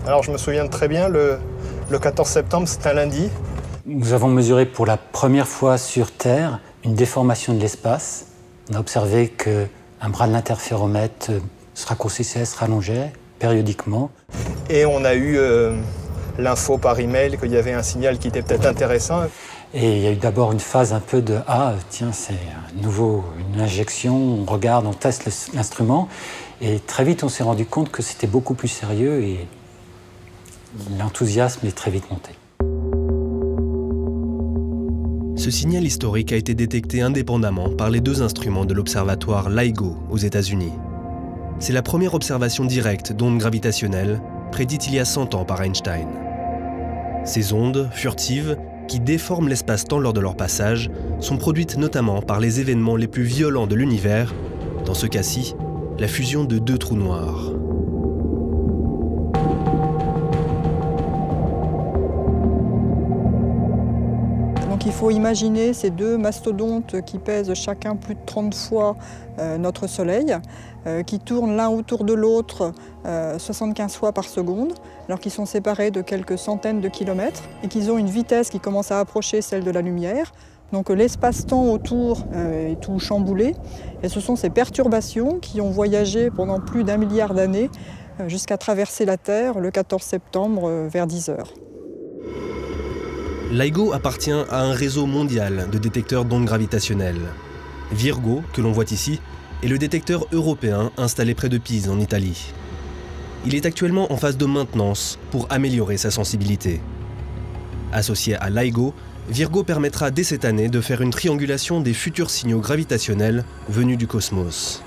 Alors je me souviens très bien, le 14 septembre, c'est un lundi. Nous avons mesuré pour la première fois sur Terre une déformation de l'espace. On a observé qu'un bras de l'interféromètre se raccourcissait, se rallongeait périodiquement. Et on a eu l'info par email qu'il y avait un signal qui était peut-être intéressant. Et il y a eu d'abord une phase un peu de « Ah, tiens, c'est une injection, on regarde, on teste l'instrument ». Et très vite, on s'est rendu compte que c'était beaucoup plus sérieux et l'enthousiasme est très vite monté. Ce signal historique a été détecté indépendamment par les deux instruments de l'observatoire LIGO aux États-Unis. C'est la première observation directe d'ondes gravitationnelles prédite il y a 100 ans par Einstein. Ces ondes, furtives, qui déforment l'espace-temps lors de leur passage, sont produites notamment par les événements les plus violents de l'univers, dans ce cas-ci, la fusion de deux trous noirs. Donc il faut imaginer ces deux mastodontes qui pèsent chacun plus de 30 fois notre Soleil, qui tournent l'un autour de l'autre 75 fois par seconde, alors qu'ils sont séparés de quelques centaines de kilomètres et qu'ils ont une vitesse qui commence à approcher celle de la lumière. Donc l'espace-temps autour est tout chamboulé et ce sont ces perturbations qui ont voyagé pendant plus d'1 milliard d'années jusqu'à traverser la Terre le 14 septembre vers 10 h. LIGO appartient à un réseau mondial de détecteurs d'ondes gravitationnelles. Virgo, que l'on voit ici, est le détecteur européen installé près de Pise en Italie. Il est actuellement en phase de maintenance pour améliorer sa sensibilité. Associé à LIGO, Virgo permettra dès cette année de faire une triangulation des futurs signaux gravitationnels venus du cosmos.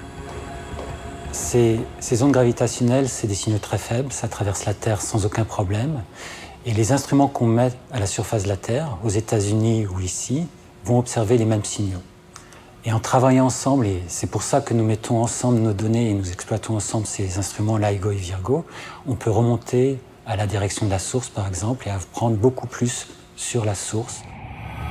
Ces ondes gravitationnelles, c'est des signaux très faibles, ça traverse la Terre sans aucun problème. Et les instruments qu'on met à la surface de la Terre, aux États-Unis ou ici, vont observer les mêmes signaux. Et en travaillant ensemble, et c'est pour ça que nous mettons ensemble nos données et nous exploitons ensemble ces instruments LIGO et Virgo, on peut remonter à la direction de la source, par exemple, et apprendre beaucoup plus sur la source.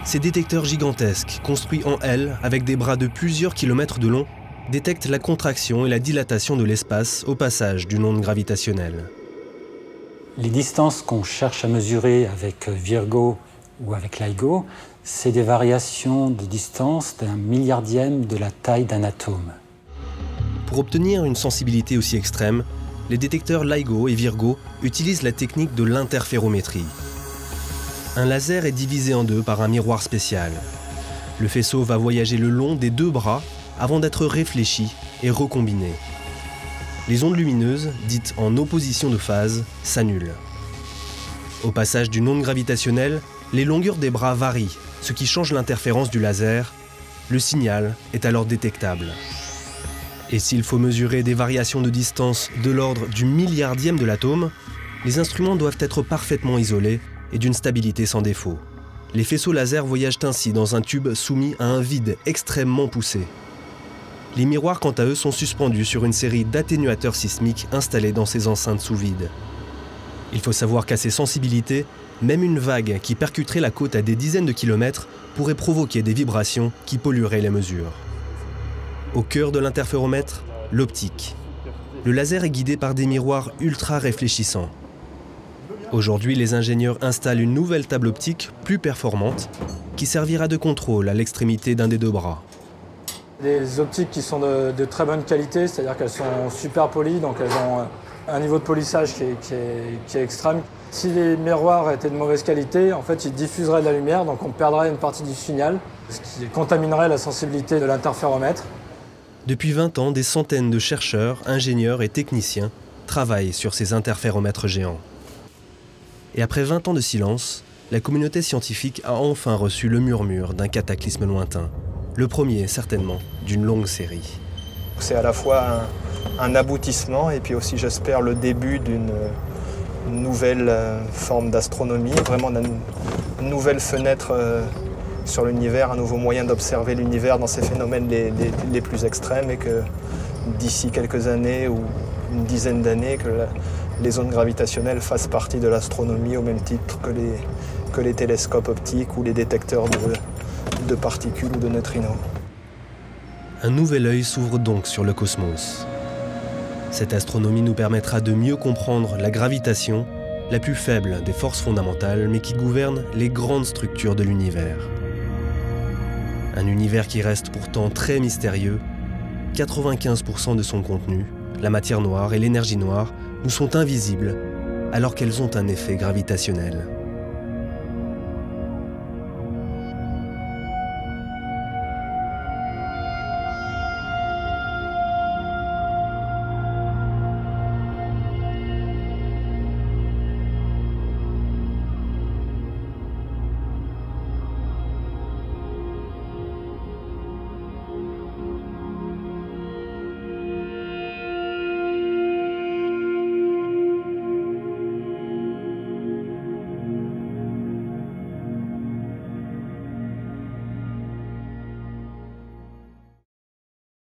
Ces détecteurs gigantesques, construits en L avec des bras de plusieurs kilomètres de long, détectent la contraction et la dilatation de l'espace au passage d'une onde gravitationnelle. Les distances qu'on cherche à mesurer avec Virgo ou avec LIGO, c'est des variations de distance d'1 milliardième de la taille d'un atome. Pour obtenir une sensibilité aussi extrême, les détecteurs LIGO et Virgo utilisent la technique de l'interférométrie. Un laser est divisé en deux par un miroir spécial. Le faisceau va voyager le long des deux bras avant d'être réfléchi et recombiné. Les ondes lumineuses, dites en opposition de phase, s'annulent. Au passage d'une onde gravitationnelle, les longueurs des bras varient, ce qui change l'interférence du laser. Le signal est alors détectable. Et s'il faut mesurer des variations de distance de l'ordre du milliardième de l'atome, les instruments doivent être parfaitement isolés et d'une stabilité sans défaut. Les faisceaux laser voyagent ainsi dans un tube soumis à un vide extrêmement poussé. Les miroirs, quant à eux, sont suspendus sur une série d'atténuateurs sismiques installés dans ces enceintes sous vide. Il faut savoir qu'à ces sensibilités, même une vague qui percuterait la côte à des dizaines de kilomètres pourrait provoquer des vibrations qui pollueraient les mesures. Au cœur de l'interféromètre, l'optique. Le laser est guidé par des miroirs ultra réfléchissants. Aujourd'hui, les ingénieurs installent une nouvelle table optique plus performante qui servira de contrôle à l'extrémité d'un des deux bras. Des optiques qui sont de très bonne qualité, c'est-à-dire qu'elles sont super polies, donc elles ont un niveau de polissage qui est extrême. Si les miroirs étaient de mauvaise qualité, en fait, ils diffuseraient de la lumière, donc on perdrait une partie du signal, ce qui contaminerait la sensibilité de l'interféromètre. Depuis 20 ans, des centaines de chercheurs, ingénieurs et techniciens travaillent sur ces interféromètres géants. Et après 20 ans de silence, la communauté scientifique a enfin reçu le murmure d'un cataclysme lointain. Le premier, certainement, d'une longue série. C'est à la fois un aboutissement et puis aussi, j'espère, le début d'une nouvelle forme d'astronomie, vraiment d'une nouvelle fenêtre sur l'univers, un nouveau moyen d'observer l'univers dans ses phénomènes les plus extrêmes et que d'ici quelques années ou une dizaine d'années, que les ondes gravitationnelles fassent partie de l'astronomie au même titre que les télescopes optiques ou les détecteurs de particules ou de neutrinos. Un nouvel œil s'ouvre donc sur le cosmos. Cette astronomie nous permettra de mieux comprendre la gravitation la plus faible des forces fondamentales, mais qui gouverne les grandes structures de l'univers. Un univers qui reste pourtant très mystérieux. 95% de son contenu, la matière noire et l'énergie noire, nous sont invisibles, alors qu'elles ont un effet gravitationnel.